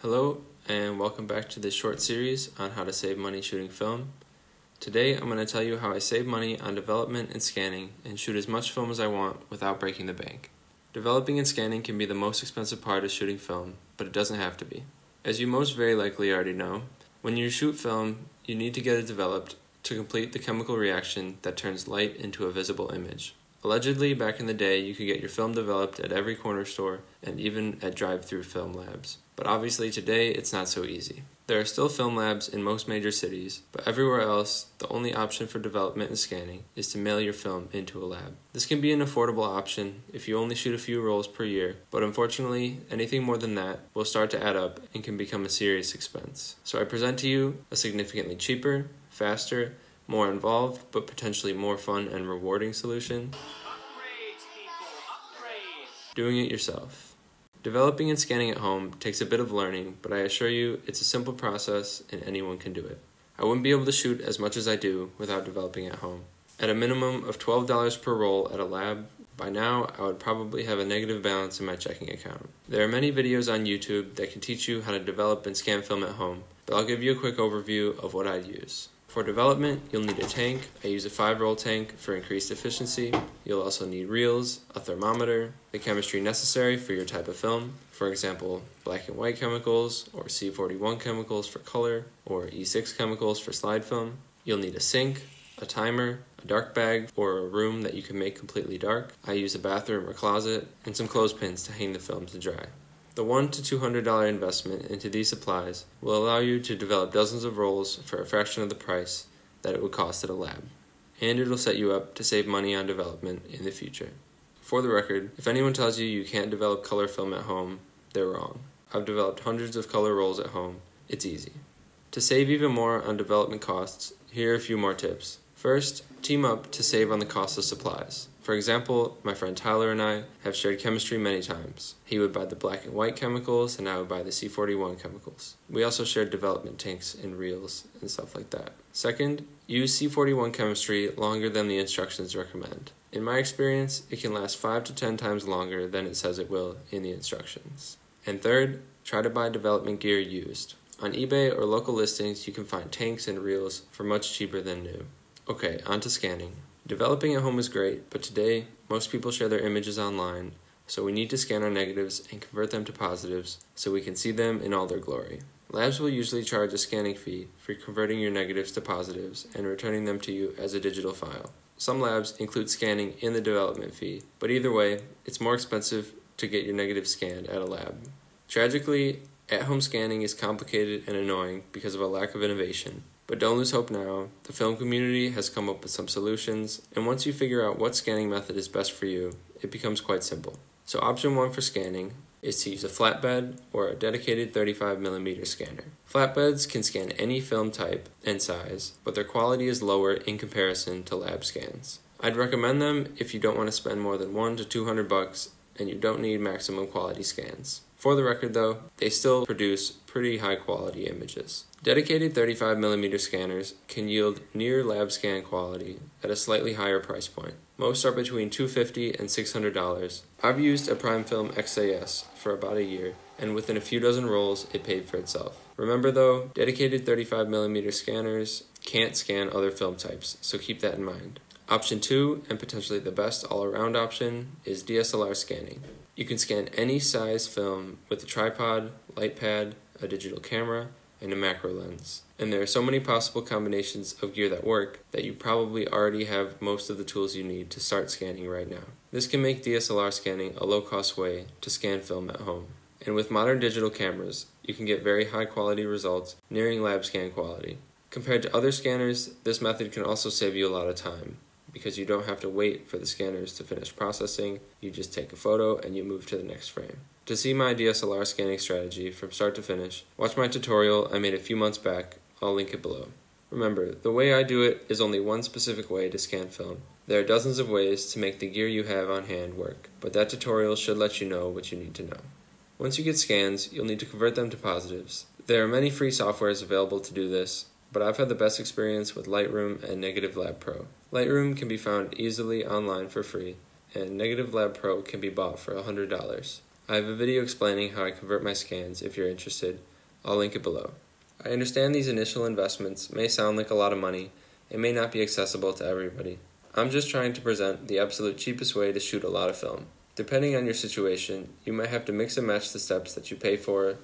Hello, and welcome back to this short series on how to save money shooting film. Today I'm going to tell you how I save money on development and scanning and shoot as much film as I want without breaking the bank. Developing and scanning can be the most expensive part of shooting film, but it doesn't have to be. As you most very likely already know, when you shoot film, you need to get it developed to complete the chemical reaction that turns light into a visible image. Allegedly, back in the day, you could get your film developed at every corner store and even at drive-through film labs. But obviously today, it's not so easy. There are still film labs in most major cities, but everywhere else, the only option for development and scanning is to mail your film into a lab. This can be an affordable option if you only shoot a few rolls per year, but unfortunately, anything more than that will start to add up and can become a serious expense. So I present to you a significantly cheaper, faster, more involved, but potentially more fun and rewarding solution. Doing it yourself. Developing and scanning at home takes a bit of learning, but I assure you it's a simple process and anyone can do it. I wouldn't be able to shoot as much as I do without developing at home. At a minimum of $12 per roll at a lab, by now I would probably have a negative balance in my checking account. There are many videos on YouTube that can teach you how to develop and scan film at home, but I'll give you a quick overview of what I'd use. For development, you'll need a tank. I use a 5-roll tank for increased efficiency. You'll also need reels, a thermometer, the chemistry necessary for your type of film, for example, black and white chemicals, or C41 chemicals for color, or E6 chemicals for slide film. You'll need a sink, a timer, a dark bag, or a room that you can make completely dark. I use a bathroom or closet, and some clothespins to hang the film to dry. The $100 to $200 investment into these supplies will allow you to develop dozens of rolls for a fraction of the price that it would cost at a lab, and it'll set you up to save money on development in the future. For the record, if anyone tells you you can't develop color film at home, they're wrong. I've developed hundreds of color rolls at home. It's easy. To save even more on development costs, here are a few more tips. First, team up to save on the cost of supplies. For example, my friend Tyler and I have shared chemistry many times. He would buy the black and white chemicals, and I would buy the C41 chemicals. We also shared development tanks and reels and stuff like that. Second, use C41 chemistry longer than the instructions recommend. In my experience, it can last 5 to 10 times longer than it says it will in the instructions. And third, try to buy development gear used. On eBay or local listings, you can find tanks and reels for much cheaper than new. Okay, on to scanning. Developing at home is great, but today, most people share their images online, so we need to scan our negatives and convert them to positives so we can see them in all their glory. Labs will usually charge a scanning fee for converting your negatives to positives and returning them to you as a digital file. Some labs include scanning in the development fee, but either way, it's more expensive to get your negatives scanned at a lab. Tragically, at-home scanning is complicated and annoying because of a lack of innovation. But don't lose hope now. The film community has come up with some solutions, and once you figure out what scanning method is best for you, it becomes quite simple. So option 1 for scanning is to use a flatbed or a dedicated 35mm scanner. Flatbeds can scan any film type and size, but their quality is lower in comparison to lab scans. I'd recommend them if you don't want to spend more than $100 to $200 and you don't need maximum quality scans. For the record though, they still produce pretty high quality images. Dedicated 35mm scanners can yield near lab scan quality at a slightly higher price point. Most are between $250 and $600. I've used a PrimeFilm XAS for about a year, and within a few dozen rolls, it paid for itself. Remember though, dedicated 35mm scanners can't scan other film types, so keep that in mind. Option 2, and potentially the best all-around option, is DSLR scanning. You can scan any size film with a tripod, light pad, a digital camera, and a macro lens. And there are so many possible combinations of gear that work that you probably already have most of the tools you need to start scanning right now. This can make DSLR scanning a low-cost way to scan film at home. And with modern digital cameras, you can get very high-quality results nearing lab scan quality. Compared to other scanners, this method can also save you a lot of time, because you don't have to wait for the scanners to finish processing. You just take a photo and you move to the next frame. To see my DSLR scanning strategy from start to finish, watch my tutorial I made a few months back. I'll link it below. Remember, the way I do it is only one specific way to scan film. There are dozens of ways to make the gear you have on hand work, but that tutorial should let you know what you need to know. Once you get scans, you'll need to convert them to positives. There are many free softwares available to do this, but I've had the best experience with Lightroom and Negative Lab Pro. Lightroom can be found easily online for free, and Negative Lab Pro can be bought for $100. I have a video explaining how I convert my scans if you're interested. I'll link it below. I understand these initial investments may sound like a lot of money and may not be accessible to everybody. I'm just trying to present the absolute cheapest way to shoot a lot of film. Depending on your situation, you might have to mix and match the steps that you pay for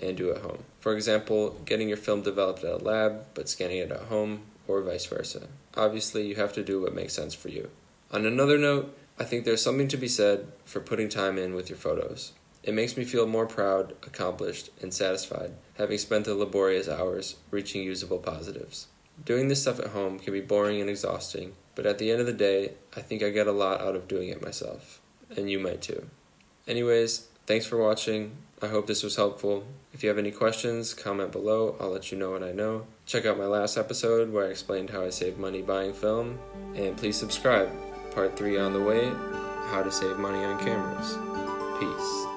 and do at home. For example, getting your film developed at a lab but scanning it at home, or vice versa. Obviously, you have to do what makes sense for you. On another note, I think there's something to be said for putting time in with your photos. It makes me feel more proud, accomplished, and satisfied, having spent the laborious hours reaching usable positives. Doing this stuff at home can be boring and exhausting, but at the end of the day, I think I get a lot out of doing it myself. And you might too. Anyways, thanks for watching. I hope this was helpful. If you have any questions, comment below. I'll let you know what I know. Check out my last episode where I explained how I save money buying film. And please subscribe. Part 3 on the way, how to save money on cameras. Peace.